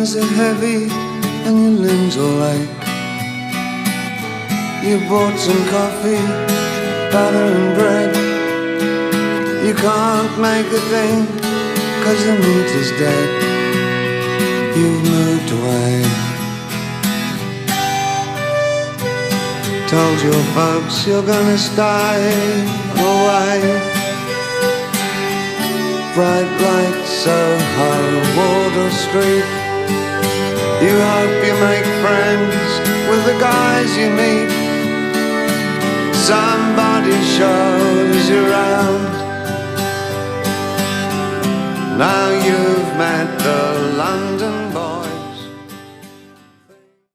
eyes are heavy and your limbs are ache. You bought some coffee, butter and bread. You can't make a thing, 'cause the meat is dead. You've moved away. Told your folks you're gonna stay away. Bright lights, Soho, Wardour Street. You hope you make friends with the guys you meet. Somebody shows you round. Now you've met the London